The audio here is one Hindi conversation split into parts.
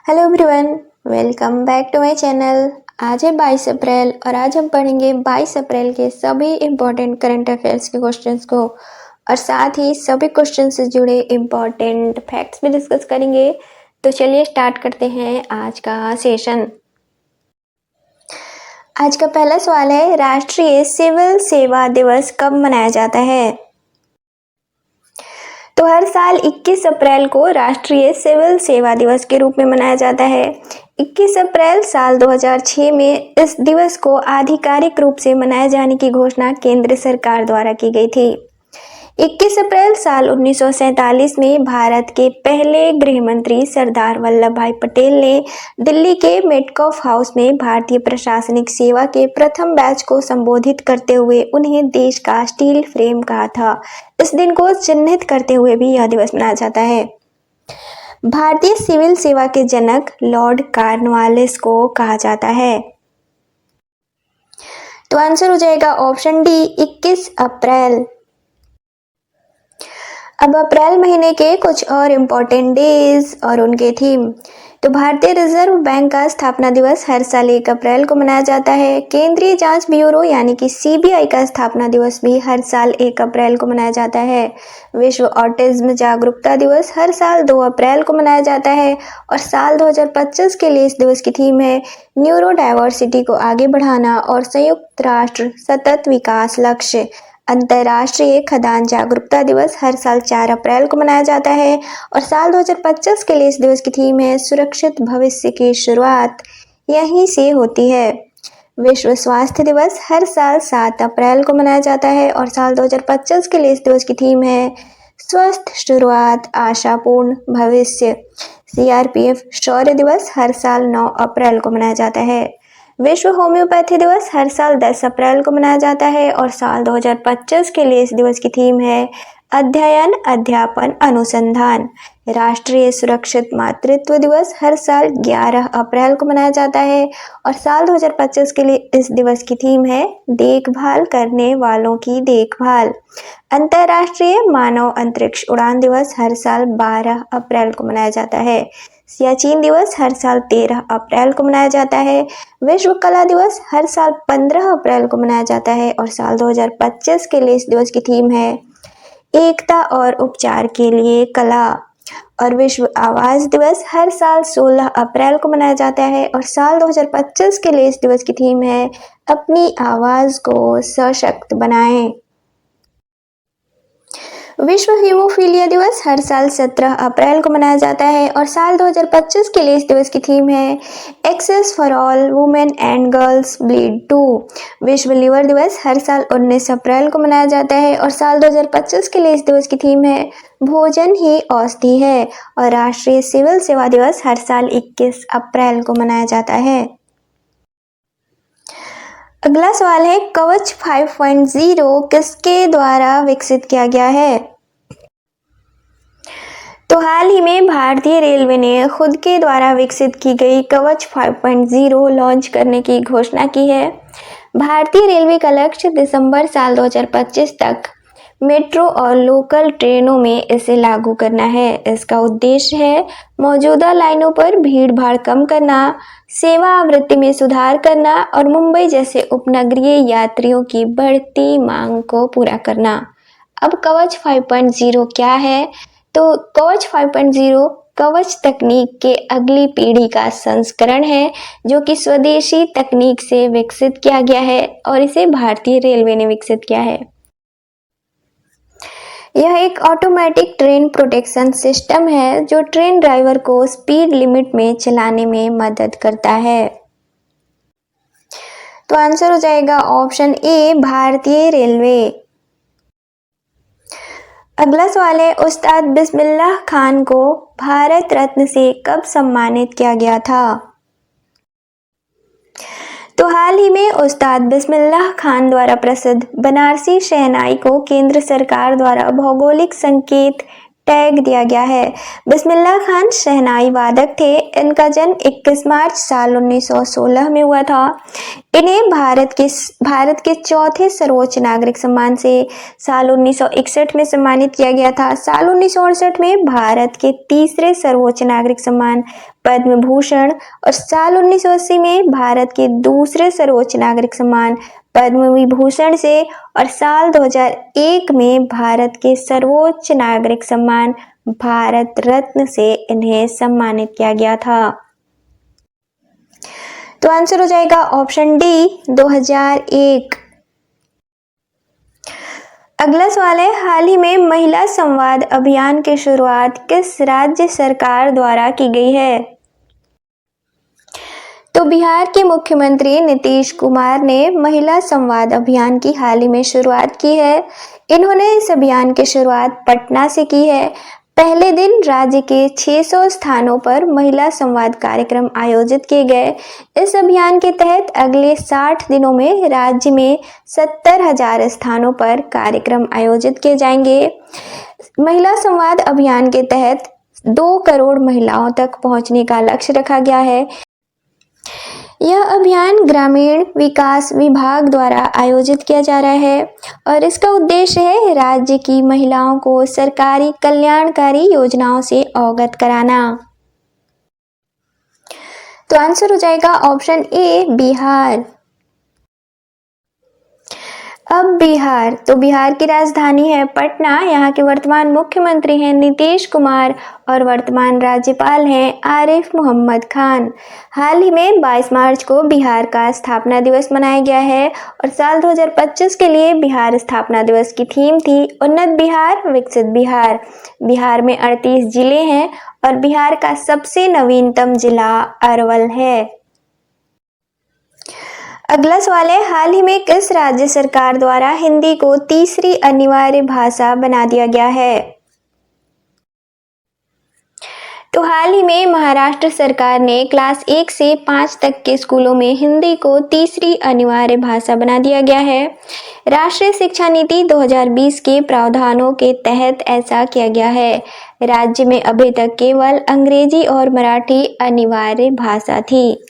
Hello everyone, welcome back to my channel. आज है 22 अप्रैल और आज हम पढ़ेंगे 22 अप्रैल के सभी इम्पोर्टेंट करंट अफेयर्स के क्वेश्चंस को और साथ ही सभी क्वेश्चन से जुड़े इम्पोर्टेंट फैक्ट्स भी डिस्कस करेंगे। तो चलिए स्टार्ट करते हैं आज का सेशन। आज का पहला सवाल है, राष्ट्रीय सिविल सेवा दिवस कब मनाया जाता है? तो हर साल 21 अप्रैल को राष्ट्रीय सिविल सेवा दिवस के रूप में मनाया जाता है। 21 अप्रैल साल 2006 में इस दिवस को आधिकारिक रूप से मनाए जाने की घोषणा केंद्र सरकार द्वारा की गई थी। 21 अप्रैल साल 1947 में भारत के पहले गृह मंत्री सरदार वल्लभ भाई पटेल ने दिल्ली के मेटकॉफ हाउस में भारतीय प्रशासनिक सेवा के प्रथम बैच को संबोधित करते हुए उन्हें देश का स्टील फ्रेम कहा था। इस दिन को चिन्हित करते हुए भी यह दिवस मनाया जाता है। भारतीय सिविल सेवा के जनक लॉर्ड कॉर्नवालिस को कहा जाता है। तो आंसर हो जाएगा ऑप्शन डी, 21 अप्रैल। अब अप्रैल महीने के कुछ और इम्पोर्टेंट डेज और उनके थीम। तो भारतीय रिजर्व बैंक का स्थापना दिवस हर साल 1 अप्रैल को मनाया जाता है। केंद्रीय जांच ब्यूरो यानी कि सीबीआई का स्थापना दिवस भी हर साल 1 अप्रैल को मनाया जाता है। विश्व ऑटिज्म जागरूकता दिवस हर साल 2 अप्रैल को मनाया जाता है और साल 2025 के लिए इस दिवस की थीम है न्यूरो डाइवर्सिटी को आगे बढ़ाना और संयुक्त राष्ट्र सतत विकास लक्ष्य। अंतर्राष्ट्रीय खदान जागरूकता दिवस हर साल 4 अप्रैल को मनाया जाता है और साल 2025 के लिए इस दिवस की थीम है सुरक्षित भविष्य की शुरुआत यहीं से होती है। विश्व स्वास्थ्य दिवस हर साल 7 अप्रैल को मनाया जाता है और साल 2025 के लिए इस दिवस की थीम है स्वस्थ शुरुआत आशापूर्ण भविष्य। सीआरपीएफ शौर्य दिवस हर साल 9 अप्रैल को मनाया जाता है। विश्व होम्योपैथी दिवस हर साल 10 अप्रैल को मनाया जाता है और साल 2025 के लिए इस दिवस की थीम है अध्ययन अध्यापन अनुसंधान। राष्ट्रीय सुरक्षित मातृत्व दिवस हर साल 11 अप्रैल को मनाया जाता है और साल 2025 के लिए इस दिवस की थीम है देखभाल करने वालों की देखभाल। अंतर्राष्ट्रीय मानव अंतरिक्ष उड़ान दिवस हर साल 12 अप्रैल को मनाया जाता है। सियाचिन दिवस हर साल 13 अप्रैल को मनाया जाता है। विश्व कला दिवस हर साल 15 अप्रैल को मनाया जाता है और साल 2025 के लिए इस दिवस की थीम है एकता और उपचार के लिए कला। और विश्व आवाज दिवस हर साल 16 अप्रैल को मनाया जाता है और साल 2025 के लिए इस दिवस की थीम है अपनी आवाज को सशक्त बनाएं। विश्व हीमोफीलिया दिवस हर साल 17 अप्रैल को मनाया जाता है और साल 2025 के लिए इस दिवस की थीम है access for all women and girls bleed too. विश्व लिवर दिवस हर साल 19 अप्रैल को मनाया जाता है और साल 2025 के लिए इस दिवस की थीम है भोजन ही औषधि है। और राष्ट्रीय सिविल सेवा दिवस हर साल 21 अप्रैल को मनाया जाता है। अगला सवाल है, कवच 5.0 किसके द्वारा विकसित किया गया है? तो हाल ही में भारतीय रेलवे ने खुद के द्वारा विकसित की गई कवच 5.0 लॉन्च करने की घोषणा की है। भारतीय रेलवे का लक्ष्य दिसंबर साल 2025 तक मेट्रो और लोकल ट्रेनों में इसे लागू करना है। इसका उद्देश्य है मौजूदा लाइनों पर भीड़ भाड़ कम करना, सेवा आवृत्ति में सुधार करना और मुंबई जैसे उपनगरीय यात्रियों की बढ़ती मांग को पूरा करना। अब कवच 5.0 क्या है? तो कवच 5.0 कवच तकनीक के अगली पीढ़ी का संस्करण है जो कि स्वदेशी तकनीक से विकसित किया गया है और इसे भारतीय रेलवे ने विकसित किया है। यह एक ऑटोमेटिक ट्रेन प्रोटेक्शन सिस्टम है जो ट्रेन ड्राइवर को स्पीड लिमिट में चलाने में मदद करता है। तो आंसर हो जाएगा ऑप्शन ए, भारतीय रेलवे। अगला सवाल है, उस्ताद बिस्मिल्लाह खान को भारत रत्न से कब सम्मानित किया गया था? तो हाल ही में उस्ताद बिस्मिल्लाह खान द्वारा प्रसिद्ध बनारसी शहनाई को केंद्र सरकार द्वारा भौगोलिक संकेत टैग दिया गया है। बिस्मिल्लाह खान शहनाई वादक थे। इनका जन्म 21 मार्च साल 1916 में हुआ था। इन्हें भारत के चौथे सर्वोच्च नागरिक सम्मान से साल 1961 में सम्मानित किया गया था। साल 1968 में भारत के तीसरे सर्वोच्च नागरिक सम्मान पद्म भूषण और साल 1980 में भारत के दूसरे सर्वोच्च नागरिक सम्मान पद्म विभूषण से और साल 2001 में भारत के सर्वोच्च नागरिक सम्मान भारत रत्न से इन्हें सम्मानित किया गया था। तो आंसर हो जाएगा ऑप्शन डी 2001। अगला सवाल है, हाल ही में महिला संवाद अभियान की शुरुआत किस राज्य सरकार द्वारा की गई है? तो बिहार के मुख्यमंत्री नीतीश कुमार ने महिला संवाद अभियान की हाल ही में शुरुआत की है। इन्होंने इस अभियान की शुरुआत पटना से की है। पहले दिन राज्य के 600 स्थानों पर महिला संवाद कार्यक्रम आयोजित किए गए। इस अभियान के तहत अगले 60 दिनों में राज्य में 70,000 स्थानों पर कार्यक्रम आयोजित किए जाएंगे। महिला संवाद अभियान के तहत 2 करोड़ महिलाओं तक पहुंचने का लक्ष्य रखा गया है। यह अभियान ग्रामीण विकास विभाग द्वारा आयोजित किया जा रहा है और इसका उद्देश्य है राज्य की महिलाओं को सरकारी कल्याणकारी योजनाओं से अवगत कराना। तो आंसर हो जाएगा ऑप्शन ए बिहार। अब बिहार, तो बिहार की राजधानी है पटना। यहाँ के वर्तमान मुख्यमंत्री हैं नीतीश कुमार और वर्तमान राज्यपाल हैं आरिफ मोहम्मद खान। हाल ही में 22 मार्च को बिहार का स्थापना दिवस मनाया गया है और साल 2025 के लिए बिहार स्थापना दिवस की थीम थी उन्नत बिहार विकसित बिहार। बिहार में 38 जिले हैं और बिहार का सबसे नवीनतम जिला अरवल है। अगला सवाल है, हाल ही में किस राज्य सरकार द्वारा हिंदी को तीसरी अनिवार्य भाषा बना दिया गया है? तो हाल ही में महाराष्ट्र सरकार ने क्लास 1 से 5 तक के स्कूलों में हिंदी को तीसरी अनिवार्य भाषा बना दिया गया है। राष्ट्रीय शिक्षा नीति 2020 के प्रावधानों के तहत ऐसा किया गया है। राज्य में अभी तक केवल अंग्रेजी और मराठी अनिवार्य भाषा थी।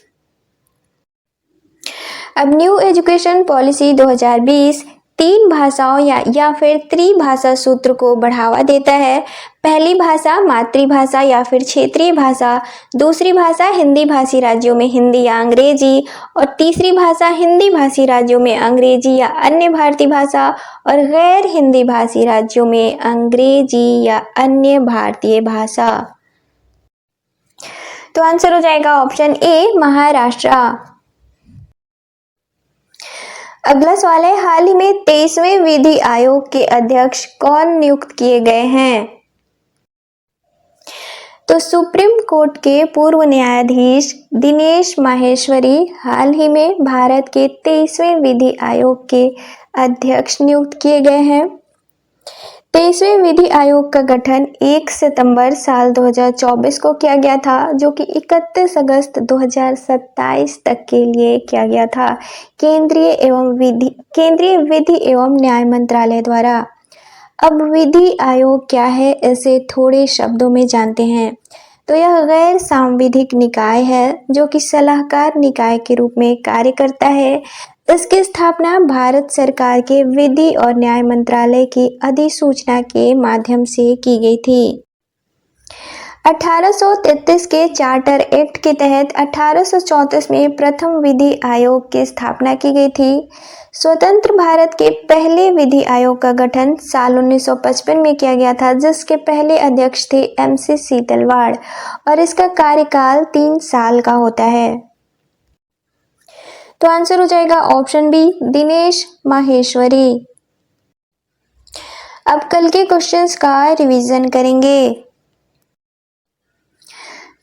अब न्यू एजुकेशन पॉलिसी 2020 3 भाषाओं या फिर त्रिभाषा सूत्र को बढ़ावा देता है। पहली भाषा मातृभाषा या फिर क्षेत्रीय भाषा, दूसरी भाषा हिंदी भाषी राज्यों में हिंदी या अंग्रेजी और तीसरी भाषा हिंदी भाषी राज्यों में अंग्रेजी या अन्य भारतीय भाषा और गैर हिंदी भाषी राज्यों में अंग्रेजी या अन्य भारतीय भाषा। तो आंसर हो जाएगा ऑप्शन ए महाराष्ट्र। अगला सवाल है, हाल ही में 23वें विधि आयोग के अध्यक्ष कौन नियुक्त किए गए हैं? तो सुप्रीम कोर्ट के पूर्व न्यायाधीश दिनेश माहेश्वरी हाल ही में भारत के 23वें विधि आयोग के अध्यक्ष नियुक्त किए गए हैं। 23वें विधि आयोग का गठन 1 सितंबर साल 2024 को किया गया था, जो कि 31 अगस्त 2027 तक के लिए किया गया था केंद्रीय विधि एवं न्याय मंत्रालय द्वारा। अब विधि आयोग क्या है, इसे थोड़े शब्दों में जानते हैं। तो यह गैर सांविधिक निकाय है जो कि सलाहकार निकाय के रूप में कार्य करता है। इसकी स्थापना भारत सरकार के विधि और न्याय मंत्रालय की अधिसूचना के माध्यम से की गई थी। 1833 के चार्टर एक्ट के तहत 1834 में प्रथम विधि आयोग की स्थापना की गई थी। स्वतंत्र भारत के पहले विधि आयोग का गठन साल 1955 में किया गया था, जिसके पहले अध्यक्ष थे MC सीतलवाड़ और इसका कार्यकाल 3 साल का होता है। तो आंसर हो जाएगा ऑप्शन बी दिनेश माहेश्वरी। अब कल के क्वेश्चंस का रिवीजन करेंगे।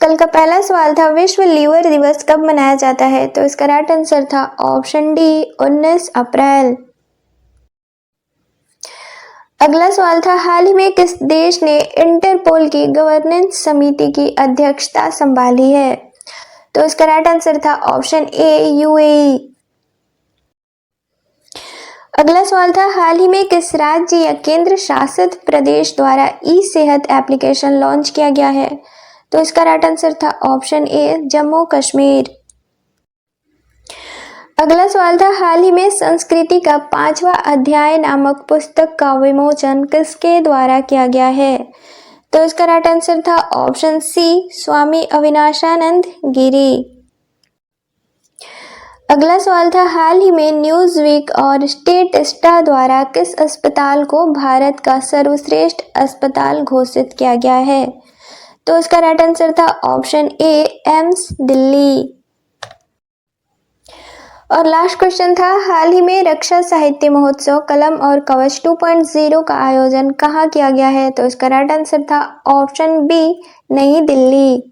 कल का पहला सवाल था विश्व लीवर दिवस कब मनाया जाता है? तो इसका राइट आंसर था ऑप्शन डी 19 अप्रैल। अगला सवाल था हाल ही में किस देश ने इंटरपोल की गवर्नेंस समिति की अध्यक्षता संभाली है? तो इसका राइट आंसर था ऑप्शन ए UAE। अगला सवाल था, हाल ही में किस राज्य या केंद्र शासित प्रदेश द्वारा ई सेहत एप्लीकेशन लॉन्च किया गया है? तो इसका राइट आंसर था ऑप्शन ए, जम्मू कश्मीर। अगला सवाल था, हाल ही में संस्कृति का 5वां अध्याय नामक पुस्तक का विमोचन किसके द्वारा किया गया है? तो इसका राइट आंसर था ऑप्शन सी, स्वामी अविनाशानंद गिरी। अगला सवाल था, हाल ही में न्यूज़वीक और स्टेटिस्टा द्वारा किस अस्पताल को भारत का सर्वश्रेष्ठ अस्पताल घोषित किया गया है? तो इसका राइट आंसर था ऑप्शन ए, एम्स दिल्ली। और लास्ट क्वेश्चन था, हाल ही में रक्षा साहित्य महोत्सव कलम और कवच 2.0 का आयोजन कहाँ किया गया है? तो इसका राइट आंसर था ऑप्शन बी, नई दिल्ली।